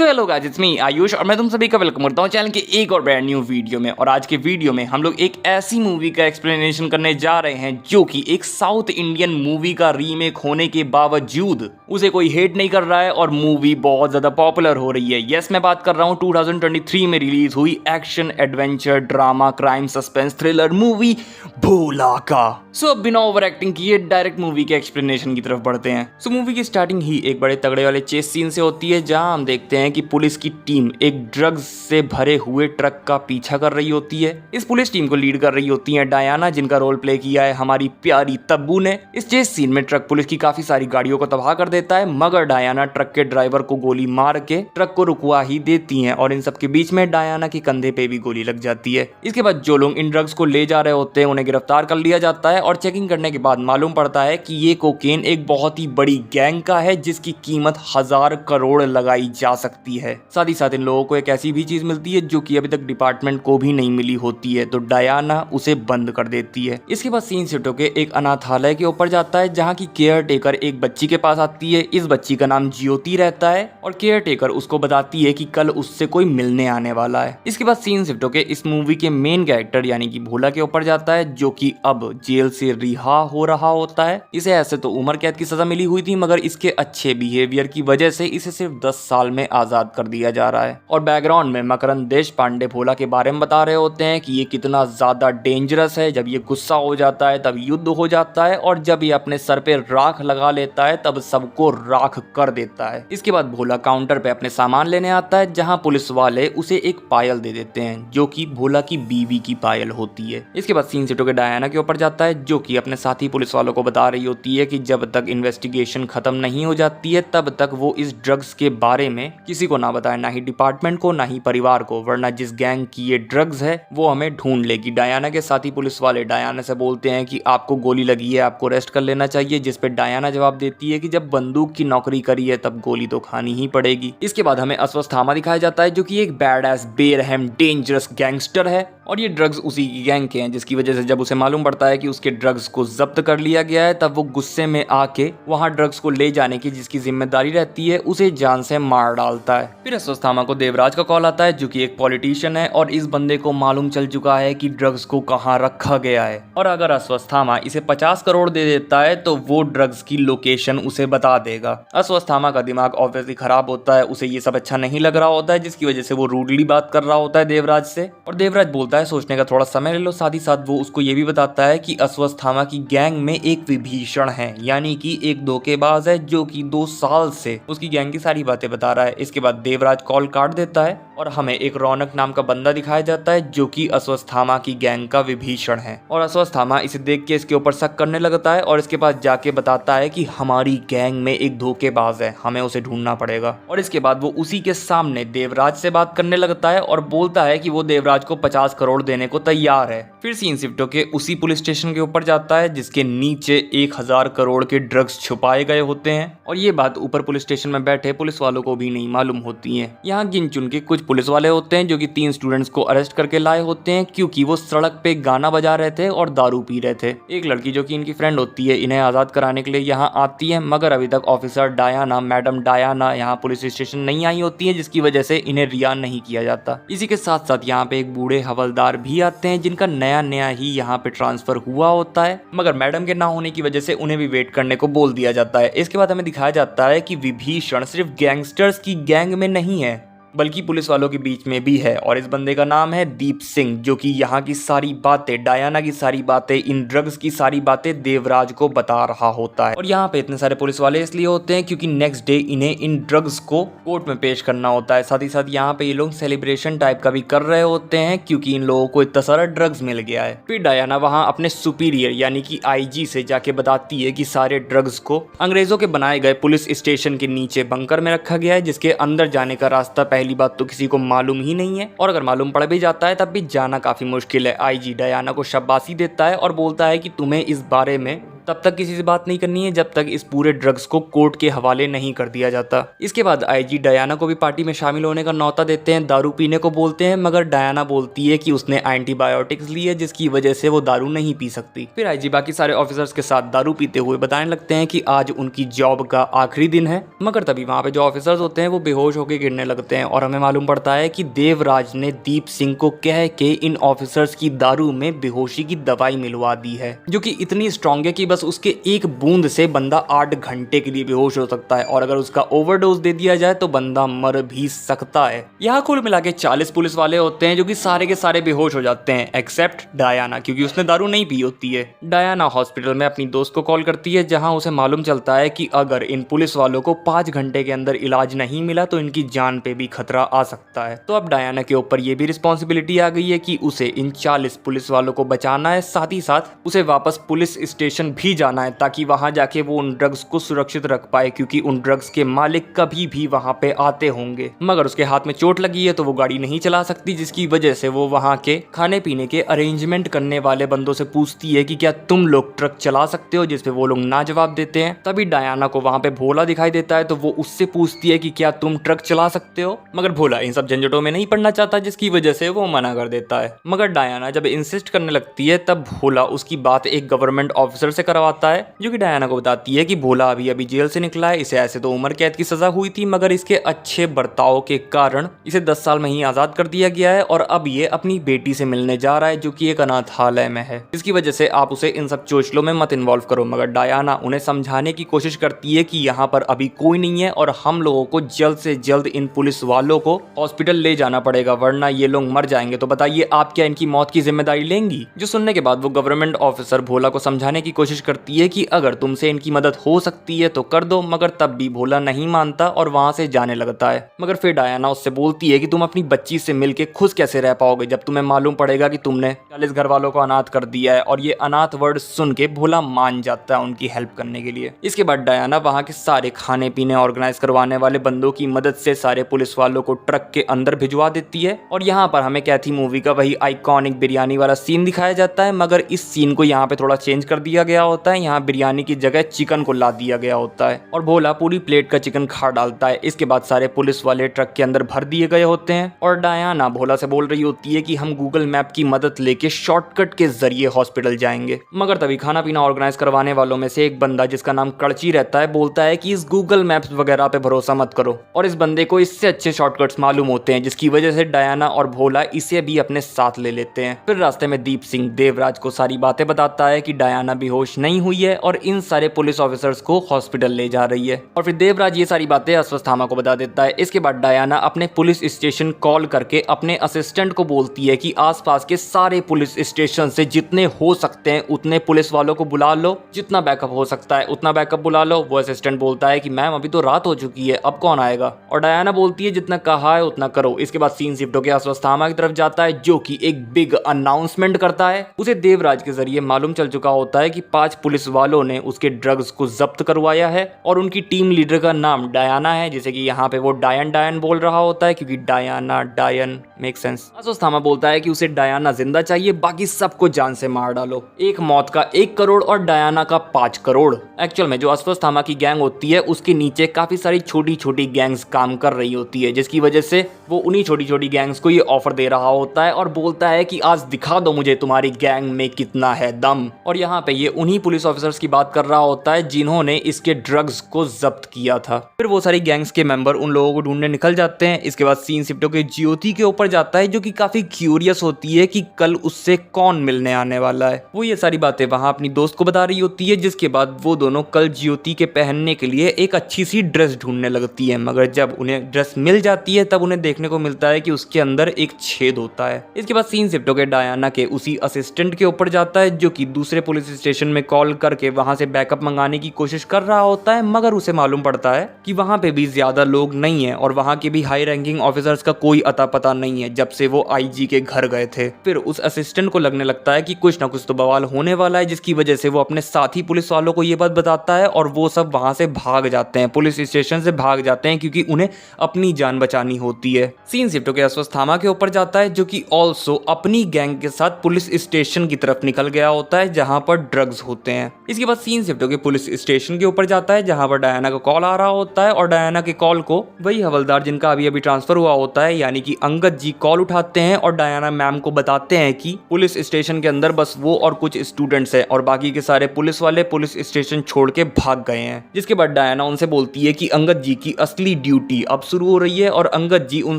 So hello guys, it's me Ayush और मैं तुम सभी का वेलकम करता हूँ चैनल के एक और ब्रांड न्यू वीडियो में। और आज के वीडियो में हम लोग एक ऐसी मूवी का एक्सप्लेनेशन करने जा रहे हैं जो कि एक साउथ इंडियन मूवी का रीमेक होने के बावजूद उसे कोई हेट नहीं कर रहा है और मूवी बहुत ज्यादा पॉपुलर हो रही है। यस, मैं बात कर रहा हूँ 2023 में रिलीज हुई action adventure drama crime suspense thriller movie Bhola का। सो अब बिना ओवर एक्टिंग किए डायरेक्ट मूवी के एक्सप्लेनेशन की तरफ बढ़ते हैं। सो मूवी की स्टार्टिंग ही एक बड़े तगड़े वाले चेस सीन से होती है, जहां हम देखते हैं कि पुलिस की टीम एक ड्रग्स से भरे हुए ट्रक का पीछा कर रही होती है। इस पुलिस टीम को लीड कर रही होती है डायना, जिनका रोल प्ले किया है हमारी प्यारी तब्बू ने। इस चेस सीन में ट्रक पुलिस की काफी सारी गाड़ियों को तबाह कर देता है, मगर डायना ट्रक के ड्राइवर को गोली मार के ट्रक को रुकवा ही देती है और इन सब के बीच में डायना के कंधे पे भी गोली लग जाती है। इसके बाद जो लोग इन ड्रग्स को ले जा रहे होते हैं उन्हें गिरफ्तार कर लिया जाता है और चेकिंग करने के बाद मालूम पड़ता है कि ये कोकेन एक बहुत ही बड़ी गैंग का है, जिसकी कीमत 1000 करोड़ लगाई जा सकती है। साथ ही साथ इन लोगों को एक ऐसी भी चीज मिलती है जो कि अभी तक डिपार्टमेंट को भी नहीं मिली होती है, तो डायना उसे बंद कर देती है। इसके बाद सीन शिफ्ट होकर एक अनाथालय के ऊपर जाता है, जहाँ की केयर टेकर एक बच्ची के पास आती है। इस बच्ची का नाम ज्योति रहता है और केयर टेकर उसको बताती है कि कल उससे कोई मिलने आने वाला है। इसके बाद सीन शिफ्ट होकर इस मूवी के मेन कैरेक्टर यानी कि भोला के ऊपर जाता है, जो कि अब जेल से रिहा हो रहा होता है। इसे ऐसे तो उम्र कैद की सजा मिली हुई थी, मगर इसके अच्छे बिहेवियर की वजह से इसे सिर्फ 10 साल में आजाद कर दिया जा रहा है। और बैकग्राउंड में मकरंद देश पांडे भोला के बारे में बता रहे होते हैं कि ये कितना ज्यादा डेंजरस है। जब ये गुस्सा हो जाता है तब युद्ध हो जाता है, और जब ये अपने सर पे राख लगा लेता है तब सबको राख कर देता है। इसके बाद भोला काउंटर पे अपने सामान लेने आता है, जहां पुलिस वाले उसे एक पायल दे देते हैं, जो कि भोला की बीवी की पायल होती है। इसके बाद सीन सिटो के डायना के ऊपर जाता है, जो कि अपने साथी पुलिस वालों को बता रही होती है कि जब तक इन्वेस्टिगेशन खत्म नहीं हो जाती है तब तक वो इस ड्रग्स के बारे में किसी को ना बताए, ना ही डिपार्टमेंट को ना ही परिवार को, वरना जिस गैंग की ये ड्रग्स है वो हमें ढूंढ लेगी। डायना के साथी पुलिस वाले डायना से बोलते हैं कि आपको गोली लगी है, आपको रेस्ट कर लेना चाहिए, जिस पे डायना जवाब देती है कि जब बंदूक की नौकरी करी है तब गोली तो खानी ही पड़ेगी। इसके बाद हमें अश्वत्थामा दिखाया जाता है, जो कि एक बैड एस बेरहम डेंजरस गैंगस्टर है, और ये ड्रग्स उसी की गैंग के हैं, जिसकी वजह से जब उसे मालूम पड़ता है कि उसके ड्रग्स को जब्त कर लिया गया है तब वो गुस्से में आके वहां ड्रग्स को ले जाने की जिसकी जिम्मेदारी रहती है उसे जान से मार डालता है। फिर अश्वत्थामा को देवराज का कॉल आता है, जो कि एक पॉलिटिशियन है, और इस बंदे को मालूम चल चुका है कि ड्रग्स को कहाँ रखा गया है, और अगर अश्वत्थामा इसे 50 करोड़ दे देता है तो वो ड्रग्स की लोकेशन उसे बता देगा। अश्वत्थामा का दिमाग ऑब्वियसली खराब होता है, उसे ये सब अच्छा नहीं लग रहा होता है, जिसकी वजह से वो रूडली बात कर रहा होता है देवराज से, और देवराज बोलता है सोचने का थोड़ा समय ले लो। साथ ही साथ वो उसको ये भी बताता है कि अश्वत्थामा की गैंग में एक विभीषण है, यानी कि एक धोखेबाज है, जो कि 2 साल से उसकी गैंग की सारी बातें बता रहा है। इसके बाद देवराज कॉल काट देता है और हमें एक रौनक नाम का बंदा दिखाया जाता है, जो कि अश्वत्थामा की गैंग का विभीषण है, और अश्वत्थामा इसे देख के इसके ऊपर शक करने लगता है और इसके पास जाके बताता है कि हमारी गैंग में एक धोखेबाज है, हमें उसे ढूंढना पड़ेगा। और इसके बाद वो उसी के सामने देवराज से बात करने लगता है और बोलता है कि वो देवराज को 50 करोड़ देने को तैयार है। फिर सीन शिफ्ट होके उसी पुलिस स्टेशन के ऊपर जाता है, जिसके नीचे 1000 करोड़ के ड्रग्स छुपाए गए होते हैं, और ये बात ऊपर पुलिस स्टेशन में बैठे पुलिस वालों को भी नहीं मालूम होती है। यहाँ गिन चुन के कुछ पुलिस वाले होते हैं जो कि 3 स्टूडेंट्स को अरेस्ट करके लाए होते हैं, क्योंकि वो सड़क पे गाना बजा रहे थे और दारू पी रहे थे। एक लड़की जो कि इनकी फ्रेंड होती है इन्हें आजाद कराने के लिए यहाँ आती है, मगर अभी तक ऑफिसर डायना, मैडम डायना यहाँ पुलिस स्टेशन नहीं आई होती है, जिसकी वजह से इन्हें रिहा नहीं किया जाता। इसी के साथ साथ यहाँ पे एक बूढ़े हवलदार भी आते हैं, जिनका नया नया ही यहाँ पे ट्रांसफर हुआ होता है, मगर मैडम के ना होने की वजह से उन्हें भी वेट करने को बोल दिया जाता है। इसके बाद हमें दिखाया जाता है कि विभीषण सिर्फ गैंगस्टर्स की गैंग में नहीं है, बल्कि पुलिस वालों के बीच में भी है, और इस बंदे का नाम है दीप सिंह, जो कि यहाँ की सारी बातें, डायना की सारी बातें, इन ड्रग्स की सारी बातें देवराज को बता रहा होता है। और यहाँ पे इतने सारे पुलिस वाले इसलिए होते हैं क्योंकि नेक्स्ट डे इन्हें इन ड्रग्स को कोर्ट में पेश करना होता है। साथ ही साथ यहाँ पे ये लोग सेलिब्रेशन टाइप का भी कर रहे होते हैं, क्योंकि इन लोगों को इतना सारा ड्रग्स मिल गया है। फिर डायना वहाँ अपने सुपीरियर यानी कि IG से जाके बताती है कि सारे ड्रग्स को अंग्रेजों के बनाए गए पुलिस स्टेशन के नीचे बंकर में रखा गया है, जिसके अंदर जाने का रास्ता पहली बात तो किसी को मालूम ही नहीं है, और अगर मालूम पड़ भी जाता है तब भी जाना काफी मुश्किल है। IG डायना को शाबाशी देता है और बोलता है कि तुम्हें इस बारे में तब तक किसी से बात नहीं करनी है जब तक इस पूरे ड्रग्स को कोर्ट के हवाले नहीं कर दिया जाता। इसके बाद आईजी डायना को भी पार्टी में शामिल होने का न्योता देते हैं, दारू पीने को बोलते हैं, मगर डायना बोलती है कि उसने एंटीबायोटिक्स ली है जिसकी वजह से वो दारू नहीं पी सकती। फिर आईजी बाकी सारे ऑफिसर्स के साथ दारू पीते हुए बताने लगते हैं कि आज उनकी जॉब का आखिरी दिन है, मगर तभी वहाँ पे जो ऑफिसर्स होते हैं वो बेहोश होकर गिरने लगते हैं और हमें मालूम पड़ता है कि देवराज ने दीप सिंह को कह के इन ऑफिसर्स की दारू में बेहोशी की दवाई मिलवा दी है, जो कि इतनी स्ट्रांग है कि बस उसके एक बूंद से बंदा 8 घंटे के लिए बेहोश हो सकता है और अगर उसका ओवरडोज दे दिया जाए तो बंदा मर भी सकता है। यहाँ कुल मिला के 40 पुलिस वाले होते हैं जो कि सारे के सारे बेहोश हो जाते हैं एक्सेप्ट डायना, क्योंकि उसने दारू नहीं पी होती है। डायना हॉस्पिटल में अपनी दोस्त को कॉल करती है जहां उसे मालूम चलता है कि अगर इन पुलिस वालों को 5 घंटे के अंदर इलाज नहीं मिला तो इनकी जान पे भी खतरा आ सकता है। तो अब डायना के ऊपर ये भी रिस्पॉन्सिबिलिटी आ गई है कि उसे इन 40 पुलिस वालों को बचाना है, साथ ही साथ उसे वापस पुलिस स्टेशन भी जाना है ताकि वहां जाके वो उन ड्रग्स को सुरक्षित रख पाए, क्योंकि उन ड्रग्स के मालिक कभी भी वहां पे आते होंगे। मगर उसके हाथ में चोट लगी है तो वो गाड़ी नहीं चला सकती, जिसकी वजह से वो वहां के खाने पीने के अरेंजमेंट करने वाले बंदों से पूछती है कि क्या तुम लोग ट्रक चला सकते हो, जिसपे वो लोग ना जवाब देते हैं। तभी डायना को वहां पे भोला दिखाई देता है तो वो उससे पूछती है कि क्या तुम ट्रक चला सकते हो, मगर भोला इन सब झंझटों में नहीं पड़ना चाहता, जिसकी वजह से वो मना कर देता है। मगर डायना जब इंसिस्ट करने लगती है तब भोला उसकी बात एक गवर्नमेंट ऑफिसर से करवाता है, जो कि डायना को बताती है कि भोला अभी जेल से निकला है, इसे ऐसे तो उम्र कैद की सजा हुई थी मगर इसके अच्छे बर्ताव के कारण इसे 10 साल में ही आजाद कर दिया गया है और अब ये अपनी बेटी से मिलने जा रहा है जो कि एक अनाथालय में है, इसकी वजह से आप उसे इन सब चोचलों में मत इन्वॉल्व करो। मगर डायना उन्हें समझाने की कोशिश करती है कि यहाँ पर अभी कोई नहीं है और हम लोगों को जल्द से जल्द इन पुलिस वालों को हॉस्पिटल ले जाना पड़ेगा वरना ये लोग मर जाएंगे। तो बताइए आप क्या इनकी मौत की जिम्मेदारी लेंगी? जो सुनने के बाद वो गवर्नमेंट ऑफिसर भोला को समझाने की कोशिश करती है कि अगर तुमसे इनकी मदद हो सकती है तो कर दो, मगर तब भी भोला नहीं मानता और वहां से जाने लगता है। मगर फिर डायना उससे बोलती है कि तुम अपनी बच्ची से मिलके खुश कैसे रह पाओगे जब तुम्हें मालूम पड़ेगा कि तुमने 40 घर वालों को अनाथ कर दिया है, और ये अनाथ वर्ड सुन के भोला मान जाता है उनकी हेल्प करने के लिए। इसके बाद डायना वहां के सारे खाने पीने ऑर्गेनाइज करवाने वाले बंदों की मदद से सारे पुलिस वालों को ट्रक के अंदर भिजवा देती है और यहाँ पर हमें कैथी मूवी का वही आइकॉनिक बिरयानी वाला सीन दिखाया जाता है, मगर इस सीन को यहाँ पे थोड़ा चेंज कर दिया गया होता है। यहाँ बिरयानी की जगह चिकन को ला दिया गया होता है और भोला पूरी प्लेट का चिकन खा डालता है। इसके बाद सारे पुलिस वाले ट्रक के अंदर भर दिए गए होते हैं और डायना भोला से बोल रही होती है कि हम गूगल मैप की मदद लेके शॉर्टकट के जरिए हॉस्पिटल जाएंगे। मगर तभी खाना पीना ऑर्गेनाइज करवाने वालों में से एक बंदा जिसका नाम कड़ची रहता है बोलता है कि इस गूगल मैप्स वगैरह पे भरोसा मत करो, और इस बंदे को इससे अच्छे शॉर्टकट्स मालूम होते हैं, जिसकी वजह से डायना और भोला इसे भी अपने साथ ले लेते हैं। फिर रास्ते में दीप सिंह देवराज को सारी बातें बताता है कि डायना बेहोश नहीं हुई है और इन सारे पुलिस ऑफिसर्स को हॉस्पिटल ले जा रही है, और फिर देवराज ये सारी बातें अश्वत्थामा को बता देता है। इसके बाद डायना अपने पुलिस स्टेशन कॉल करके अपने असिस्टेंट को बोलती है कि आसपास के सारे पुलिस स्टेशन से जितने हो सकते हैं उतने पुलिस वालों को बुला लो, जितना बैकअप हो सकता है उतना बैकअप बुला लो। वो असिस्टेंट बोलता है कि मैम अभी तो रात हो चुकी है, अब कौन आएगा, और डायना बोलती है जितना कहा है उतना करो। इसके बाद सीन शिफ्ट होकर अश्वत्थामा की तरफ जाता है जो कि एक बिग अनाउंसमेंट करता है। उसे देवराज के जरिए मालूम चल चुका होता है कि 5 पुलिस वालों ने उसके ड्रग्स को जब्त करवाया है और उनकी टीम लीडर का नाम डायना है, जैसे कि यहाँ पे वो डायन बोल रहा होता है क्योंकि डायना डायन मेक सेंस। अश्वत्थामा बोलता है कि उसे डायना जिंदा चाहिए, बाकी सबको जान से मार डालो। एक मौत का 1 करोड़ और डायना का 5 करोड़। एक्चुअल में जो अश्वत्थामा की गैंग होती है उसके नीचे काफी सारी छोटी छोटी गैंग्स काम कर रही होती है, जिसकी वजह से वो उन्हीं छोटी छोटी गैंग्स को ये ऑफर दे रहा होता है और बोलता है कि आज दिखा दो मुझे तुम्हारी गैंग में कितना है दम। और यहाँ पे ये उन्हीं पुलिस ऑफिसर्स की बात कर रहा होता है जिन्होंने इसके ड्रग्स को जब्त किया था। फिर वो सारी गैंग्स के मेंबर उन लोगों को ढूंढने निकल जाते हैं। इसके बाद सीन शिफ्ट होकर ज्योति के ऊपर जाता है जो कि काफी क्यूरियस होती है कि कल उससे कौन मिलने आने वाला है। वो ये सारी बातें वहां अपनी दोस्त को बता रही होती है, जिसके बाद वो दोनों कल ज्योति के पहनने के लिए एक अच्छी सी ड्रेस ढूंढने लगती है, मगर जब उन्हें ड्रेस मिल जाती है तब उन्हें देखने को मिलता है कि उसके अंदर एक छेद होता है। इसके बाद सीन शिफ्ट होकर डायना के उसी असिस्टेंट के ऊपर जाता है जो कि दूसरे पुलिस स्टेशन में कॉल करके वहां से बैकअप मंगाने की कोशिश कर रहा होता है, मगर उसे मालूम पड़ता है कि वहां पे भी ज्यादा लोग नहीं है और वहां के भी हाई रैंकिंग ऑफिसर्स का कोई अता पता नहीं है जब से वो आईजी के घर गए थे। फिर उस असिस्टेंट को लगने लगता है कि कुछ ना कुछ तो बवाल होने वाला है, जिसकी वजह से वो अपने साथी पुलिस वालों को ये बात बताता है और वो सब वहां से भाग जाते हैं, पुलिस स्टेशन से भाग जाते हैं क्योंकि उन्हें अपनी जान बचानी होती है। सीन शिफ्ट होकर अश्वत्थामा के ऊपर जाता है जो कि ऑल्सो अपनी गैंग के साथ पुलिस स्टेशन की तरफ निकल गया होता है जहां पर ड्रग्स होती होते हैं। इसके बाद सीन शिफ्ट होकर पुलिस स्टेशन के ऊपर जाता है जहां पर डायना का कॉल आ रहा होता है और डायना के कॉल को वही हवलदार जिनका अभी अभी ट्रांसफर हुआ होता है यानी कि अंगद जी कॉल उठाते हैं और डायना मैम को बताते हैं कि पुलिस स्टेशन के अंदर बस वो और कुछ स्टूडेंट्स हैं और बाकी के सारे पुलिस वाले पुलिस स्टेशन छोड़ के भाग गए हैं। जिसके बाद डायना उनसे बोलती है कि अंगद जी की असली ड्यूटी अब शुरू हो रही है और अंगद जी उन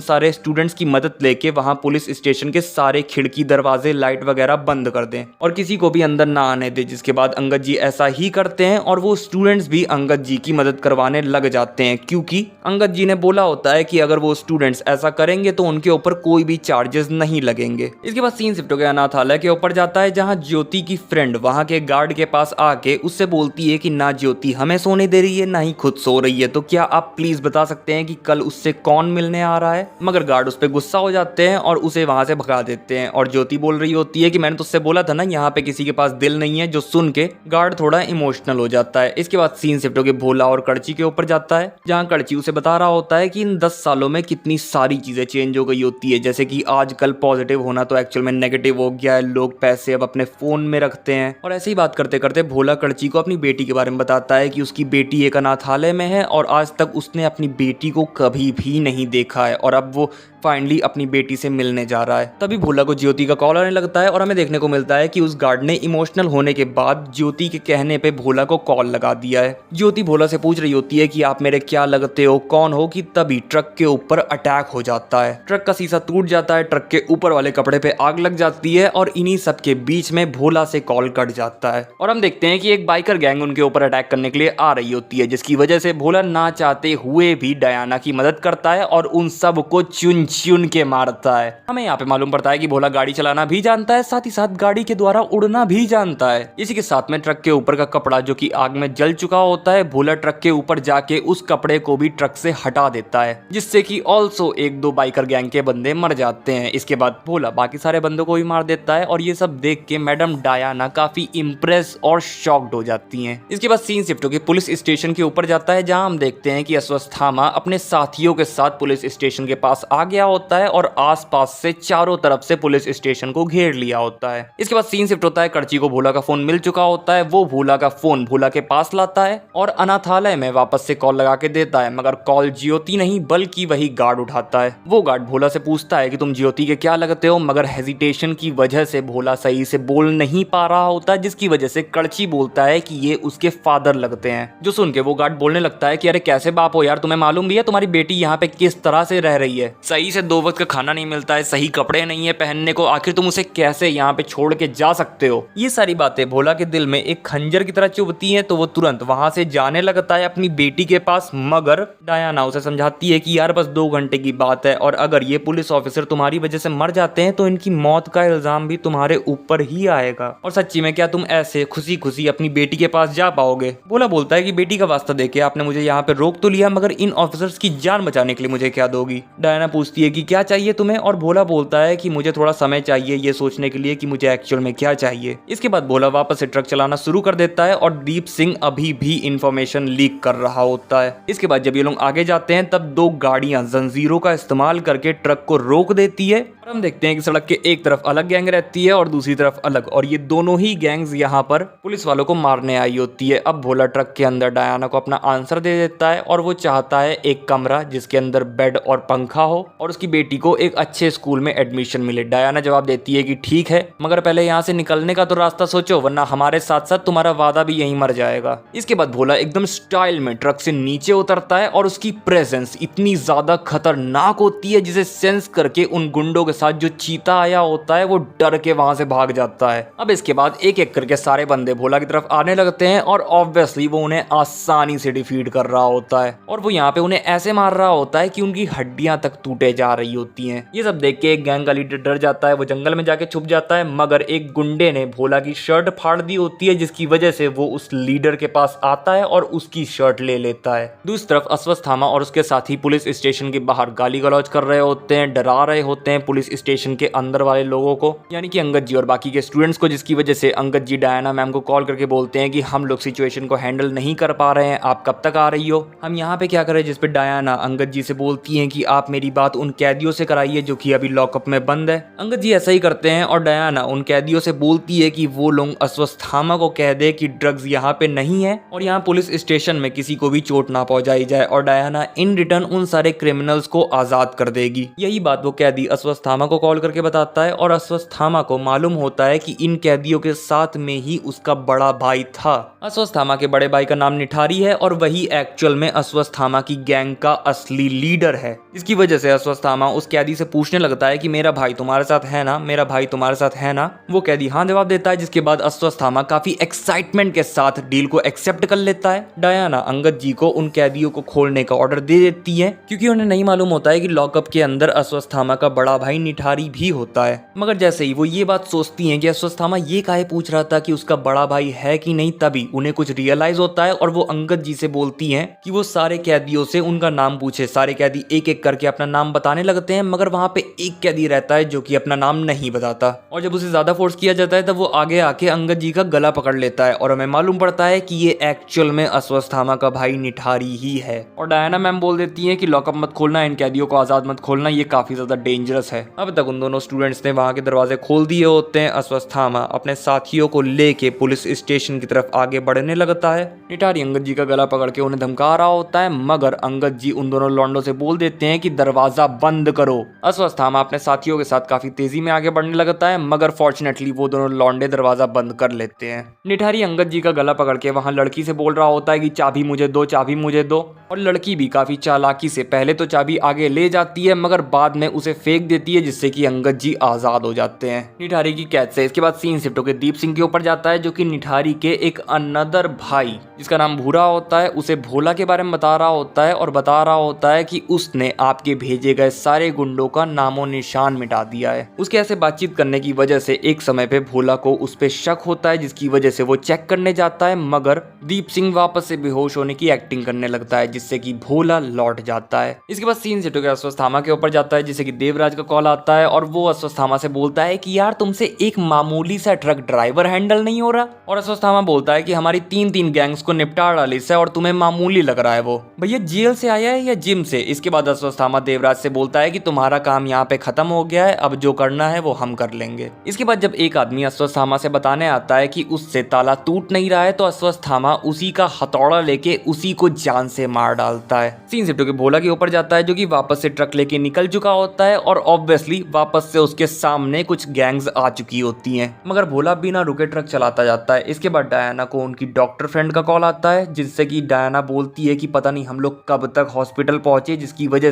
सारे स्टूडेंट्स की मदद लेके वहां पुलिस स्टेशन के सारे खिड़की दरवाजे लाइट वगैरह बंद कर दें और किसी को भी अंदर ना आने दे। जिसके बाद अंगद जी ऐसा ही करते हैं और वो स्टूडेंट्स भी अंगद जी की मदद करवाने लग जाते हैं क्योंकि अंगद जी ने बोला होता है कि अगर वो स्टूडेंट्स ऐसा करेंगे तो उनके ऊपर कोई भी चार्जेस नहीं लगेंगे। इसके बाद सीन शिफ्ट हो गया अनाथालय के ऊपर जाता है जहां ज्योति की फ्रेंड वहां के गार्ड के पास आके उससे बोलती है कि ना ज्योति हमें सोने दे रही है ना ही खुद सो रही है, तो क्या आप प्लीज बता सकते हैं कि कल उससे कौन मिलने आ रहा है। मगर गार्ड उस पर गुस्सा हो जाते हैं और उसे वहां से भगा देते हैं और ज्योति बोल रही होती है कि मैंने तुझसे बोला था ना यहाँ पे किसी के पास दिल नहीं है, जो सुन के गार्ड थोड़ा इमोशनल हो जाता है। इसके बाद सीन शिफ्ट होकर भोला और कड़ची के ऊपर जाता है जहाँ कड़ची उसे बता रहा होता है कि इन 10 सालों में कितनी सारी चीजें चेंज हो गई होती है, जैसे कि आजकल पॉजिटिव होना तो एक्चुअल में नेगेटिव हो गया है, लोग पैसे अब अपने फोन में रखते हैं। और ऐसे ही बात करते करते भोला कड़ची को अपनी बेटी के बारे में बताता है कि उसकी बेटी एक अनाथालय में है और आज तक उसने अपनी बेटी को कभी भी नहीं देखा है और अब वो फाइनली अपनी बेटी से मिलने जा रहा है। तभी भोला को ज्योति का कॉल आने लगता है और हमें देखने को मिलता है कि उस गार्ड ने इमोशनल होने के बाद ज्योति के कहने पे भोला को कॉल लगा दिया है। ज्योति भोला से पूछ रही होती है कि आप मेरे क्या लगते हो, कौन हो, कि तभी ट्रक के ऊपर अटैक हो जाता है। ट्रक का शीशा टूट जाता है, ट्रक के ऊपर वाले कपड़े पे आग लग जाती है और इन्हीं सब के बीच में भोला से कॉल कट जाता है और हम देखते हैं कि एक बाइकर गैंग उनके ऊपर अटैक करने के लिए आ रही होती है, जिसकी वजह से भोला ना चाहते हुए भी डायना की मदद करता है और उन सब को चुन चुन के मारता है। हमें यहाँ पे मालूम पड़ता है कि भोला गाड़ी चलाना भी जानता है, साथ ही साथ गाड़ी के द्वारा उड़ना भी जानता है। इसी के साथ में ट्रक के ऊपर का कपड़ा जो कि आग में जल चुका होता है, भोला ट्रक के ऊपर जाके उस कपड़े को भी ट्रक से हटा देता है, जिससे कि ऑल्सो 1-2 बाइकर गैंग के बंदे मर जाते हैं। इसके बाद भोला बाकी सारे बंदों को भी मार देता है और ये सब देख के मैडम डायना काफी इम्प्रेस और शॉक्ड हो जाती हैं। इसके बाद सीन शिफ्ट होकर पुलिस स्टेशन के ऊपर जाता है जहां हम देखते हैं कि अश्वत्थामा अपने साथियों के साथ पुलिस स्टेशन के पास आ गया होता है और आसपास से चारों तरफ से पुलिस स्टेशन को घेर लिया होता है। इसके बाद सीन शिफ्ट होता है, कड़ची को भोला का फोन मिल चुका होता है, वो भोला का फोन भोला के पास लाता है और अनाथालय में वापस से कॉल लगा के देता है, मगर कॉल ज्योति नहीं बल्कि वही गार्ड उठाता है। वो गार्ड भोला से पूछता है कि तुम ज्योति के क्या लगते हो, मगर हेजिटेशन की वजह से भोला सही से बोल नहीं पा रहा होता, जिसकी वजह से कड़ची बोलता है कि ये उसके फादर लगते हैं। जो सुन के वो गार्ड बोलने लगता है कि अरे कैसे बाप हो यार, तुम्हें मालूम भी है तुम्हारी बेटी यहाँ पे किस तरह से रह रही है, सही से 2 वक्त का खाना नहीं मिलता है, सही कपड़े नहीं है पहनने को, आखिर तुम उसे कैसे यहाँ पे छोड़ के जा सकते हो। ये सारी बातें भोला के दिल में एक खंजर की तरह चुभती हैं, तो वो तुरंत वहां से जाने लगता है अपनी बेटी के पास, मगर डायना उसे समझाती है कि यार बस 2 घंटे की बात है और अगर ये पुलिस ऑफिसर तुम्हारी वजह से मर जाते हैं तो इनकी मौत का इल्जाम भी तुम्हारे ऊपर ही आएगा और सच्ची में क्या तुम ऐसे खुशी खुशी अपनी बेटी के पास जा पाओगे। भोला बोलता है कि बेटी का वास्ता देके आपने मुझे यहाँ पे रोक तो लिया, मगर इन ऑफिसर्स की जान बचाने के लिए मुझे क्या दोगी। डायना पूछती है कि क्या चाहिए तुम्हें और भोला बोलता है कि मुझे थोड़ा समय चाहिए ये सोचने के लिए कि मुझे एक्चुअल में क्या चाहिए। इसके बाद भोला वापस से ट्रक चलाना शुरू कर देता है और दीप सिंह अभी भी इंफॉर्मेशन लीक कर रहा होता है। इसके बाद जब ये लोग आगे जाते हैं तब 2 गाड़ियां जंजीरों का इस्तेमाल करके ट्रक को रोक देती है और हम देखते हैं कि सड़क के एक तरफ अलग गैंग रहती है और दूसरी तरफ अलग, और ये दोनों ही गैंग्स यहाँ पर पुलिस वालों को मारने आई होती है। अब भोला ट्रक के अंदर डायना को अपना आंसर दे देता है और वो चाहता है एक कमरा जिसके अंदर बेड और पंखा हो और उसकी बेटी को एक अच्छे स्कूल में एडमिशन मिले। डायना जवाब देती है कि ठीक है, मगर पहले यहाँ से निकलने का तो रास्ता सोचो, वरना हमारे साथ साथ तुम्हारा वादा भी यहीं मर जाएगा। इसके बाद भोला एकदम स्टाइल में ट्रक से नीचे उतरता है और उसकी प्रेजेंस इतनी ज्यादा खतरनाक होती है जिसे सेंस करके उन गुंडों के साथ जो चीता आया होता है वो डर के वहां से भाग जाता है। अब इसके बाद एक एक करके सारे बंदे भोला की तरफ आने लगते हैं और ऑब्वियसली वो उन्हें आसानी से डिफीट कर रहा होता है और वो यहाँ पे उन्हें ऐसे मार रहा होता है कि उनकी हड्डियां तक टूटे जा रही होती हैं। ये सब देख के एक गैंग का लीडर डर जाता है, वो जंगल में जाके छुप जाता है, मगर एक गुंडे ने भोला की शर्ट फाड़ दी होती है जिसकी वजह से वो उस लीडर के पास आता है और उसकी शर्ट ले लेता है। दूसरी तरफ अश्वत्थामा और उसके साथी पुलिस स्टेशन के बाहर गाली गलौज कर रहे होते हैं, डरा रहे होते हैं पुलिस स्टेशन के अंदर वाले लोगों को, यानी कि अंगद जी और बाकी के स्टूडेंट्स को, जिसकी वजह से अंगद जी डायना मैम को कॉल करके बोलते हैं कि हम लोग सिचुएशन को हैंडल नहीं कर पा रहे हैं, आप कब तक आ रही हो, हम यहाँ पे क्या करें। जिस पे डायना अंगद जी से बोलती हैं कि आप मेरी बात उन कैदियों से कराइए जो कि अभी लॉकअप में बंद है। अंगद जी ऐसा ही करते हैं और डायना उन कैदियों से बोलती है कि वो लोग अश्वत्थामा को कह दे कि ड्रग्स यहाँ पे नहीं है और यहाँ पुलिस स्टेशन में किसी को भी चोट ना पहुंचाई जाए, और डायना इन रिटर्न उन सारे क्रिमिनल्स को आजाद कर देगी। यही बात वो कैदी अश्वत्थामा को कॉल करके बताता है और अश्वत्थामा को मालूम होता है कि इन कैदियों के साथ में ही उसका बड़ा भाई था। अश्वत्थामा के बड़े भाई का नाम निठारी है और वही एक्चुअल में अश्वत्थामा की गैंग का असली लीडर है। इसकी वजह से अश्वत्थामा उस कैदी से पूछने लगता है कि मेरा भाई तुम्हारे साथ है ना, मेरा भाई तुम्हारे साथ है ना। वो कैदी हाँ जवाब देता है, जिसके बाद अश्वत्थामा काफी एक्साइटमेंट के साथ डील को एक्सेप्ट कर लेता है। डायना अंगद जी को उन कैदियों को खोलने का ऑर्डर दे देती है क्योंकि उन्हें नहीं मालूम होता है कि लॉकअप के अंदर अश्वत्थामा का बड़ा भाई निठारी भी होता है। मगर जैसे ही वो ये बात सोचती हैं कि अश्वत्थामा ये काहे पूछ रहा था कि उसका बड़ा भाई है कि नहीं, तभी उन्हें कुछ रियलाइज होता है और वो अंगद जी से बोलती हैं कि वो सारे कैदियों से उनका नाम पूछे। सारे कैदी एक एक करके अपना नाम बताने लगते हैं, मगर वहां पे एक कैदी रहता है जो कि अपना नाम नहीं बताता, और जब उसे ज्यादा फोर्स किया जाता है तब वो आगे आके अंगद जी का गला पकड़ लेता है और हमें मालूम पड़ता है कि ये एक्चुअल में अश्वत्थामा का भाई निठारी ही है। और डायना मैम बोल देती है कि लॉकअप मत खोलना, इन कैदियों को आजाद मत खोलना, ये काफी ज्यादा डेंजरस है। अब तक उन दोनों स्टूडेंट्स ने वहां के दरवाजे खोल दिए होते हैं। अश्वत्थामा अपने साथियों को लेके पुलिस स्टेशन की तरफ आगे बढ़ने लगता है। निठारी अंगद जी का गला पकड़ के उन्हें धमका रहा होता है, मगर अंगद जी उन दोनों लौंडों से बोल देते हैं कि दरवाजा बंद करो। अश्वत्थामा अपने साथियों के साथ काफी तेजी में आगे बढ़ने लगता है, मगर फॉर्चुनेटली वो दोनों लौंडे दरवाजा बंद कर लेते हैं। निठारी अंगद जी का गला पकड़ के वहां लड़की से बोल रहा होता है कि चाबी मुझे दो, चाबी मुझे दो, और लड़की भी काफी चालाकी से पहले तो चाबी आगे ले जाती है मगर बाद में उसे फेंक देती है, जिससे कि अंगद जी आजाद हो जाते हैं निठारी की कैद से। इसके बाद सीन शिफ्ट होकर दीप सिंह के ऊपर जाता है जो कि निठारी के एक अनदर भाई जिसका नाम भूरा होता है उसे भोला के बारे में बता रहा होता है और बता रहा होता है कि उसने आपके भेजे गए सारे गुंडों का नामो निशान मिटा दिया है। उसके ऐसे बातचीत करने की वजह से एक समय पे भोला को उस पे शक होता है, जिसकी वजह से वो चेक करने जाता है, मगर दीप सिंह वापस से बेहोश होने की एक्टिंग करने लगता है, जिससे कि भोला लौट जाता है। इसके बाद सीन शिफ्ट होकर अश्वत्थामा के ऊपर जाता है जिससे कि देवराज का कॉल आता है और वो अश्वत्थामा से बोलता है कि यार तुमसे एक मामूली सा ट्रक ड्राइवर हैंडल नहीं हो रहा, और अश्वत्थामा बोलता है कि हमारी तीन गैंग्स को निपटा डाली से और तुम्हें मामूली लग रहा है वो भैया जेल से आया है या जिम से। इसके बाद अश्वत्थामा देवराज से बोलता है कि तुम्हारा काम यहाँ पे खत्म हो गया है, अब जो करना है वो हम कर लेंगे। इसके बाद जब एक आदमी अश्वत्थामा से बताने आता है कि उससे ताला टूट नहीं रहा है तो अश्वत्थामा उसी का हथौड़ा लेके उसी को जान से मार डालता है। सीन शिफ्ट होकर भोला के ऊपर जाता है जो कि वापस से ट्रक लेके निकल चुका होता है और ऑब्वियसली वापस से उसके सामने कुछ गैंग्स आ चुकी होती हैं, मगर भोला बिना रुके ट्रक चलाता जाता है। इसके बाद डायना को उनकी डॉक्टर फ्रेंड का कॉल आता है जिससे कि डायना बोलती है कि पता नहीं हम लोग कब तक हॉस्पिटल पहुंचे, जिसकी वजह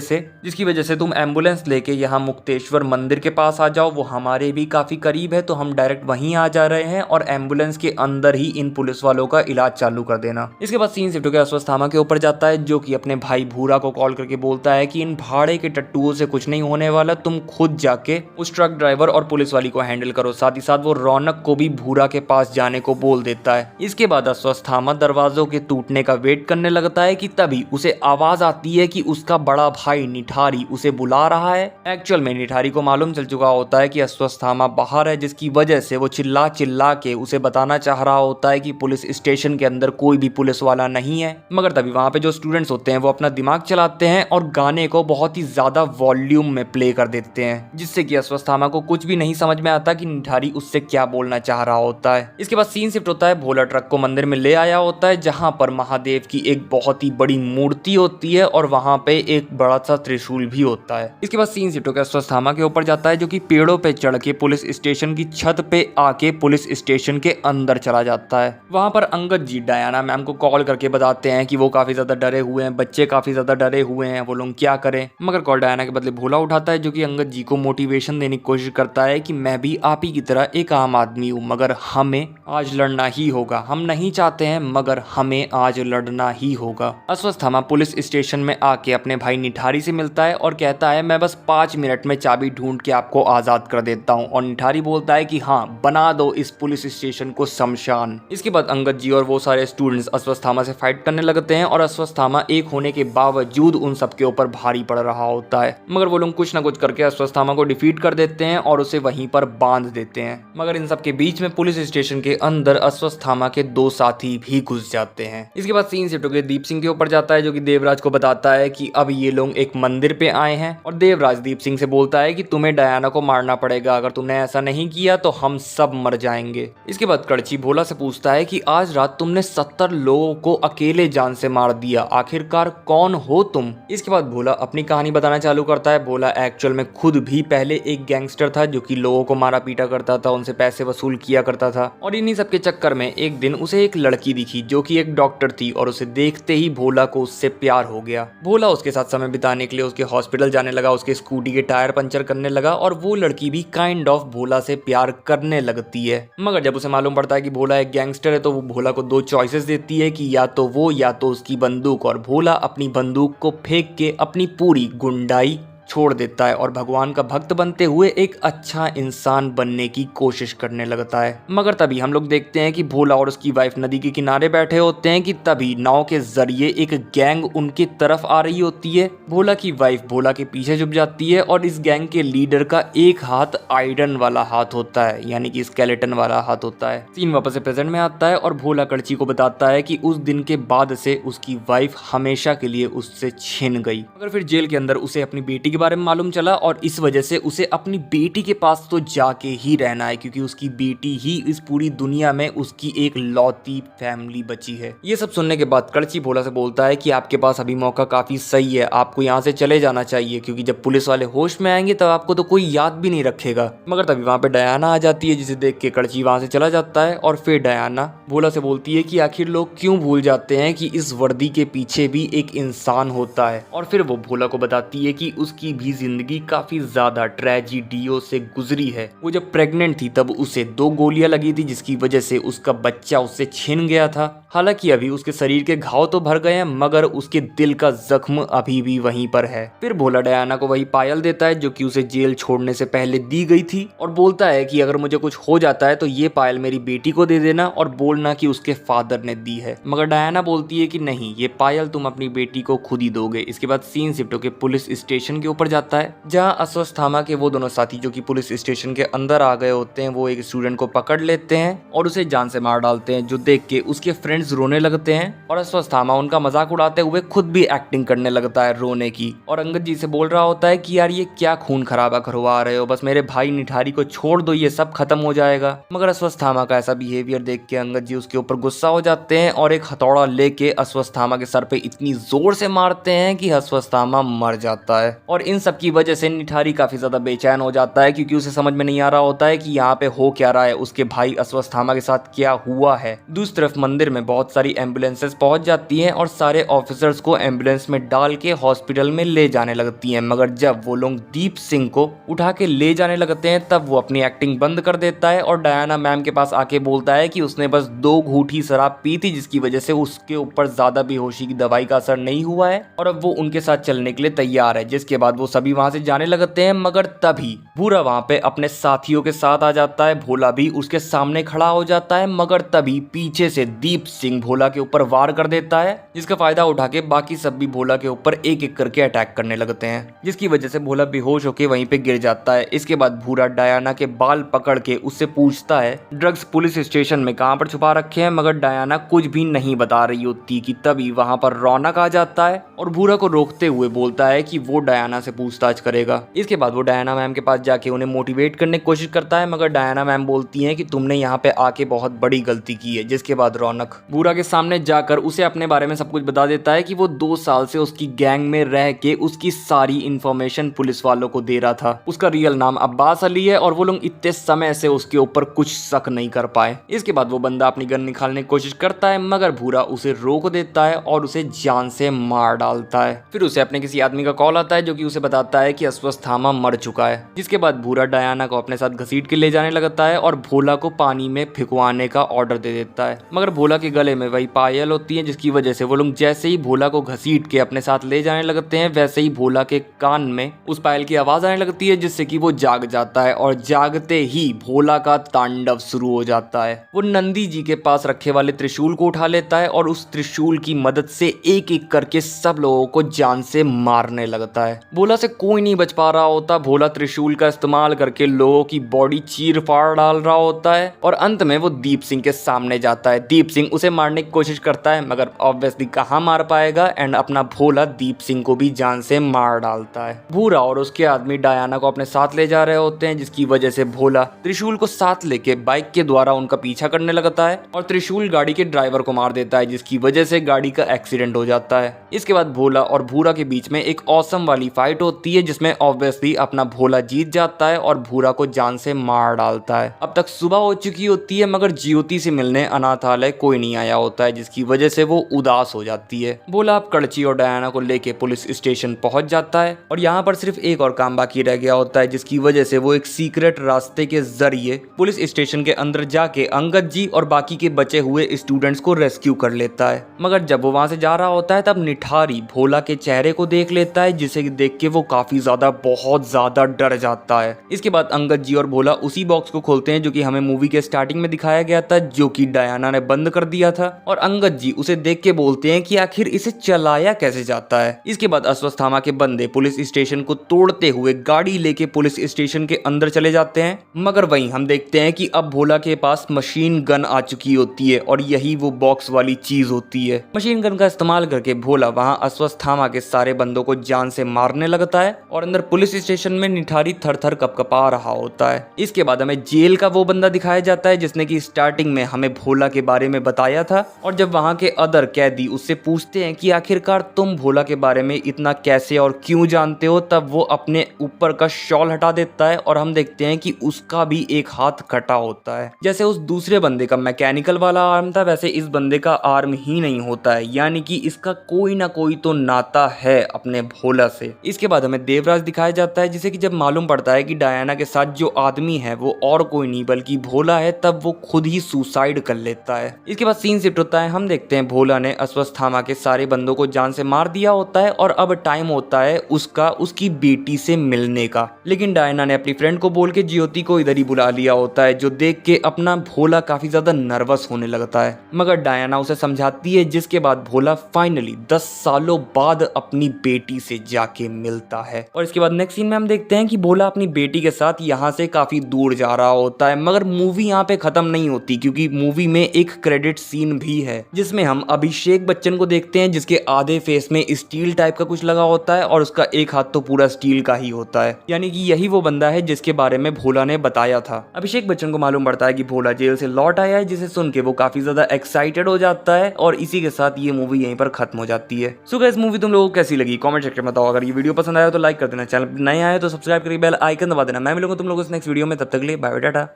से तुम एम्बुलेंस लेके यहाँ मुक्तेश्वर मंदिर के पास आ जाओ, वो हमारे भी काफी करीब है तो हम डायरेक्ट वहीं आ जा रहे हैं और एम्बुलेंस के अंदर ही इन पुलिस वालों का इलाज चालू कर देना। इसके बाद सीन शिफ्ट होकर अश्वत्थामा के ऊपर जाता है जो कि अपने भाई भूरा को कॉल करके बोलता है कि इन भाड़े के टट्टुओं से कुछ नहीं होने वाला, तुम खुद जाके उस ट्रक ड्राइवर और पुलिस वाली को हैंडल करो। साथ ही साथ वो रौनक को भी भूरा के पास जाने को बोल देता है। इसके बाद अश्वत्थामा दरवाजों के टूटने का वेट करने लगता है कि तभी उसे आवाज आती है कि उसका बड़ा भाई निठारी उसे बुला रहा है। एक्चुअल में निठारी को मालूम चल चुका होता है कि अश्वत्थामा बाहर है, जिसकी वजह से वो चिल्ला चिल्ला के उसे बताना चाह रहा होता है कि पुलिस स्टेशन के अंदर कोई भी पुलिस वाला नहीं है, मगर तभी वहां पे जो स्टूडेंट्स होते हैं वो अपना दिमाग चलाते हैं और गाने को बहुत ही ज्यादा वॉल्यूम में प्ले कर देते हैं, जिससे कि अश्वत्थामा को कुछ भी नहीं समझ में आता कि निठारी उससे क्या बोलना चाह रहा होता है। इसके बाद सीन शिफ्ट होता है, भोला ट्रक को मंदिर में ले आया होता है जहां पर महादेव की एक बहुत ही बड़ी मूर्ति होती है और वहां पे एक बड़ा सा त्रिशूल भी होता है। इसके बाद सीन शिफ्ट होकर अश्वत्थामा के ऊपर जाता है जो कि पेड़ों पे चढ़ के पुलिस स्टेशन की छत पे आके पुलिस स्टेशन के अंदर चला जाता है। वहां पर अंगद जी डायना मैम को कॉल करके बताते हैं कि वो काफी ज्यादा डरे हुए हैं, बच्चे काफी ज्यादा डरे हुए हैं, वो लोग क्या करें, मगर कॉल डायना के बदले भोला उठाता है जो कि अंगद जी को मोटिवेशन देने की कोशिश करता है कि मैं भी आप ही की तरह एक आम आदमी हूँ, मगर हमें आज लड़ना ही होगा, हम नहीं चाहते हैं मगर हमें आज लड़ना ही होगा। अश्वत्थामा पुलिस स्टेशन में आके अपने भाई निठारी से मिलता है और कहता है मैं बस 5 मिनट में चाबी ढूंढ के आपको आजाद कर देता हूँ, और निठारी बोलता है कि हाँ बना दो इस पुलिस स्टेशन को शमशान। इसके बाद अंगद जी और वो सारे स्टूडेंट्स अश्वत्थामा से फाइट करने लगते हैं और अश्वत्थामा एक होने के बावजूद उन सबके ऊपर भारी पड़ रहा होता है, मगर वो लोग कुछ ना कुछ करके अश्वत्थामा को डिफीट कर देते हैं और उसे वहीं पर बांध देते हैं। मगर इन सब के बीच में पुलिस स्टेशन के अंदर अश्वत्थामा के 2 साथी भी घुस जाते हैं। इसके बाद सीन शिफ्ट होकर दीप सिंह के ऊपर जाता है जो कि देवराज को बताता है कि अब ये लोग एक मंदिर पे आए हैं और देव राजदीप सिंह से बोलता है कि तुम्हें डायना को मारना पड़ेगा, अगर तुमने ऐसा नहीं किया तो हम सब मर जाएंगे। इसके बाद कड़ची भोला से पूछता है कि आज रात तुमने 70 लोगों को अकेले जान से मार दिया, आखिरकार कौन हो तुम? इसके बाद भोला अपनी कहानी बताना चालू करता है। भोला एक्चुअल में खुद भी पहले एक गैंगस्टर था जो कि लोगों को मारा पीटा करता था, उनसे पैसे वसूल किया करता था और इन्हीं सब के चक्कर में एक दिन उसे एक लड़की दिखी जो कि एक डॉक्टर थी और उसे देखते ही भोला को उससे प्यार हो गया। भोला उसके साथ समय बिताने के लिए उसके हॉस्पिटल जाने लगा, उसके स्कूटी के टायर पंचर करने लगा और वो लड़की भी काइंड ऑफ भोला से प्यार करने लगती है। मगर जब उसे मालूम पड़ता है कि भोला एक गैंगस्टर है तो वो भोला को दो चॉइसेस देती है कि या तो वो या तो उसकी बंदूक, और भोला अपनी बंदूक को फेंक के अपनी पूरी गुंडाई छोड़ देता है और भगवान का भक्त बनते हुए एक अच्छा इंसान बनने की कोशिश करने लगता है। मगर तभी हम लोग देखते हैं कि भोला और उसकी वाइफ नदी के किनारे बैठे होते हैं कि तभी नाव के जरिए एक गैंग उनकी तरफ आ रही होती है। भोला की वाइफ भोला के पीछे छुप जाती है और इस गैंग के लीडर का एक हाथ आयरन वाला हाथ होता है, यानी कि स्केलेटन वाला हाथ होता है। सीन वापस से प्रेजेंट में आता है और भोला कड़ची को बताता है कि उस दिन के बाद से उसकी वाइफ हमेशा के लिए उससे छिन गई। मगर फिर जेल के अंदर उसे अपनी बेटी बारे में मालूम चला और इस वजह से उसे अपनी बेटी के पास तो जाके ही रहना है, क्योंकि उसकी बेटी ही इस पूरी दुनिया में उसकी एक लौती फैमिली बची है। ये सब सुनने के बाद कड़ची भोला से बोलता है कि आपके पास अभी मौका काफी सही है, आपको यहाँ से चले जाना चाहिए, क्योंकि जब पुलिस वाले होश में आएंगे तब आपको तो कोई याद भी नहीं रखेगा। मगर तभी वहाँ पे डायना आ जाती है, जिसे देख के कड़ची वहाँ से चला जाता है और फिर डायना भोला से बोलती है कि आखिर लोग क्यों भूल जाते हैं कि इस वर्दी के पीछे भी एक इंसान होता है। और फिर वो भोला को बताती है कि उसकी भी जिंदगी काफी ज्यादा ट्रेजिडियों से गुजरी है। वो जब प्रेग्नेंट थी तब उसे 2 गोलियां लगी थी, जिसकी वजह से उसका बच्चा उससे छिन गया था। हालांकि अभी उसके शरीर के घाव तो भर गए हैं, मगर उसके दिल का जख्म अभी भी वहीं पर है। फिर भोला डायना को वही पायल देता है जो कि उसे जेल छोड़ने से पहले दी गई थी और बोलता है कि अगर मुझे कुछ हो जाता है तो ये पायल मेरी बेटी को दे देना और बोलना कि उसके फादर ने दी है। मगर डायना बोलती है कि नहीं, ये पायल तुम अपनी बेटी को खुद ही दोगे। इसके बाद सीन शिफ्ट होकर पुलिस स्टेशन के ऊपर जाता है, जहां अश्वत्थामा के वो दोनों साथी जो कि पुलिस स्टेशन के अंदर आ गए होते हैं, वो एक स्टूडेंट को पकड़ लेते हैं और उसे जान से मार डालते हैं, जो देख के उसके फ्रेंड्स रोने लगते हैं और अश्वत्थामा उनका मजाक उड़ाते हुए खुद भी एक्टिंग करने लगता है रोने की और अंगद जी से बोल रहा होता है कि यार ये क्या खून खराबा करवा रहे हो, बस मेरे भाई निठारी को छोड़ दो, ये सब खत्म हो जाएगा। मगर अश्वत्थामा का ऐसा बिहेवियर देख के अंगद जी उसके ऊपर गुस्सा हो जाते हैं और एक हथौड़ा लेके अश्वत्थामा के सर पे इतनी जोर से मारते हैं कि अश्वत्थामा मर जाता है। और इन सब की वजह से निठारी काफी ज्यादा बेचैन हो जाता है, क्योंकि उसे समझ में नहीं आ रहा होता है कि यहाँ पे हो क्या रहा है, उसके भाई अश्वत्थामा के साथ क्या हुआ है। दूसरी तरफ मंदिर में बहुत सारी एम्बुलेंसेस पहुंच जाती हैं और सारे ऑफिसर्स को एम्बुलेंस में डाल के हॉस्पिटल में ले जाने लगती हैं। मगर जब वो लोग दीप सिंह को उठा के ले जाने लगते हैं तब वो अपनी एक्टिंग बंद कर देता है और डायना मैम के पास आके बोलता है कि उसने बस 2 घूंटी शराब पी थी, जिसकी वजह से उसके ऊपर ज्यादा बेहोशी की दवाई का असर नहीं हुआ है और अब वो उनके साथ चलने के लिए तैयार है। जिसके बाद वो सभी वहां से जाने लगते हैं। मगर तभी भूरा वहां पे अपने साथियों के साथ आ जाता है, भोला भी उसके सामने खड़ा हो जाता है। मगर तभी पीछे से दीप सिंह भोला के ऊपर वार कर देता है, जिसका फायदा उठा के बाकी सब भी भोला के ऊपर एक एक करके अटैक करने लगते हैं, जिसकी वजह से भोला बेहोश होके वहीं पे गिर जाता है। इसके बाद भूरा डायना के बाल पकड़ के उससे पूछता है ड्रग्स पुलिस स्टेशन में कहां पर छुपा रखे हैं, मगर डायना कुछ भी नहीं बता रही होती कि तभी वहां पर रौनक आ जाता है और भूरा को रोकते हुए बोलता है कि वो डायना से पूछताछ करेगा। इसके बाद वो डायना मैम के पास जाके उन्हें मोटिवेट करने की कोशिश करता है, मगर डायना मैम बोलती हैं कि तुमने यहाँ पे आके बहुत बड़ी गलती की है। जिसके बाद रौनक भूरा के सामने जाकर उसे अपने बारे में सब कुछ बता देता है कि वो 2 साल से उसकी गैंग में रह के उसकी सारी इंफॉर्मेशन पुलिस वालों को दे रहा था। उसका रियल नाम अब्बास अली है और वो लोग इतने समय से उसके ऊपर कुछ शक नहीं कर पाए। इसके बाद वो बंदा अपनी गन निकालने की कोशिश करता है, मगर भूरा उसे रोक देता है और उसे जान से मार डालता है। फिर उसे अपने किसी आदमी का कॉल आता है जो कि उसे बताता है कि अश्वत्थामा मर चुका है। जिसके बाद भूरा डायना को अपने साथ घसीट के ले जाने लगता है और भोला को पानी में फिकवाने का ऑर्डर दे देता है। मगर भोला के गले में वही पायल होती है, जिसकी वजह से वो लोग जैसे ही भोला को घसीट के अपने साथ ले जाने लगते हैं वैसे ही भोला के कान में उस पायल की आवाज आने लगती है, जिससे कि वो जाग जाता है और जागते ही भोला का तांडव शुरू हो जाता है। वो नंदी जी के पास रखे वाले त्रिशूल को उठा लेता है और उस त्रिशूल की मदद से एक एक करके सब लोगों को जान से मारने लगता है। भोला से कोई नहीं बच पा रहा होता। भोला त्रिशूल का इस्तेमाल करके लोगों की बॉडी चीर फाड़ डाल रहा होता है और अंत में वो दीप सिंह के सामने जाता है। दीप सिंह उसे मारने की कोशिश करता है मगर ऑब्वियसली कहाँ मार पाएगा एंड अपना भोला दीप सिंह को भी जान से मार डालता है। भूरा और उसके आदमी डायना को अपने साथ ले जा रहे होते हैं, जिसकी वजह से भोला त्रिशूल को साथ लेके बाइक के द्वारा उनका पीछा करने लगता है और त्रिशूल गाड़ी के ड्राइवर को मार देता है, जिसकी वजह से गाड़ी का एक्सीडेंट हो जाता है। इसके बाद भोला और भूरा के बीच में एक ऑसम वाली फाइट होती है, जिसमें ऑब्वियसली अपना भोला जीत जाता है और भूरा को जान से मार डालता है। अब तक सुबह हो चुकी होती है मगर ज्योति से मिलने अनाथालय कोई नहीं आया होता है, जिसकी वजह से वो उदास हो जाती है। भोला अब कड़ची और डायना को लेके पुलिस स्टेशन पहुंच जाता है और यहाँ पर सिर्फ एक और काम बाकी रह गया होता है, जिसकी वजह से वो एक सीक्रेट रास्ते के जरिए पुलिस स्टेशन के अंदर जाके अंगद जी और बाकी के बचे हुए स्टूडेंट्स को रेस्क्यू कर लेता है। मगर जब वो वहां से जा रहा होता है तब निठारी भोला के चेहरे को देख लेता है, जिसे देख के वो काफी ज्यादा बहुत ज्यादा डर जाता है। इसके बाद अंगद जी और भोला उसी बॉक्स को खोलते हैं जो कि हमें मूवी के स्टार्टिंग में दिखाया गया था, जो कि डायना ने बंद कर दिया था, और अंगद जी उसे देख के बोलते हैं कि आखिर इसे चलाया कैसे जाता है। इसके बाद अश्वत्थामा के बंदे पुलिस स्टेशन को तोड़ते हुए गाड़ी लेके पुलिस स्टेशन के अंदर चले जाते हैं, मगर वहीं हम देखते हैं कि अब भोला के पास मशीन गन आ चुकी होती है और यही वो बॉक्स वाली चीज होती है। मशीन गन का इस्तेमाल करके भोला वहां अश्वत्थामा के सारे बंदों को जान से मारने लगता है और अंदर पुलिस स्टेशन में निठारी थर-थर कपकपा रहा होता है। इसके बाद हमें जेल का वो बंदा दिखाया जाता है जिसने कि स्टार्टिंग में हमें भोला के बारे में बताया था, और जब वहां के अदर कैदी उससे पूछते हैं कि आखिरकार तुम भोला के बारे में इतना कैसे और क्यों जानते हो, तब वो अपने ऊपर का शॉल हटा देता है और हम देखते हैं कि उसका भी एक हाथ कटा होता है। जैसे उस दूसरे बंदे का मैकेनिकल वाला आर्म था, वैसे इस बंदे का आर्म ही नहीं होता है, यानी कि इसका कोई ना कोई तो नाता है अपने भोला से। इसके बाद हमें देवराज दिखाया जाता है, जिसे कि जब मालूम पड़ता है कि डायना के साथ जो आदमी है वो और कोई नहीं बल्कि भोला है, तब वो खुद ही सुसाइड कर लेता है। इसके बाद सीन शिफ्ट होता है, हम देखते हैं भोला ने अश्वत्थामा के सारे बंदों को जान से मार दिया होता है और अब टाइम होता है उसकी बेटी से मिलने का। लेकिन डायना ने अपनी फ्रेंड को बोल के ज्योति को इधर ही बुला लिया होता है, जो देख के अपना भोला काफी ज्यादा नर्वस होने लगता है, मगर डायना उसे समझाती है, जिसके बाद भोला फाइनली 10 सालों बाद अपनी बेटी से जाके मिलता है। और इसके बाद नेक्स्ट सीन में हम देखते हैं कि भोला अपनी बेटी के साथ यहाँ से काफी दूर जा रहा होता है, मगर मूवी यहाँ पे खत्म नहीं होती, क्योंकि मूवी में एक क्रेडिट सीन भी है जिसमें हम अभिषेक बच्चन को देखते हैं, जिसके आधे फेस में स्टील टाइप का कुछ लगा होता है और उसका एक हाथ तो पूरा स्टील का ही होता है, यानी कि यही वो बंदा है जिसके बारे में भोला ने बताया था। अभिषेक बच्चन को मालूम पड़ता है कि भोला जेल से लौट आया है, जिसे सुन के वो काफी ज्यादा एक्साइटेड हो जाता है और इसी के साथ ये मूवी यहीं पर खत्म हो जाती है। सो गाइस, मूवी तुम लोगों को कैसी लगी कमेंट सेक्शन में बताओ। अगर ये वीडियो पसंद आया तो लाइक कर देना, चैनल नए आए तो सब्सक्राइब करके बेल आइकन दबा देना। मैं मिलूंगा तुम लोगों से नेक्स्ट वीडियो में, तब तक के लिए बाय बाय टाटा।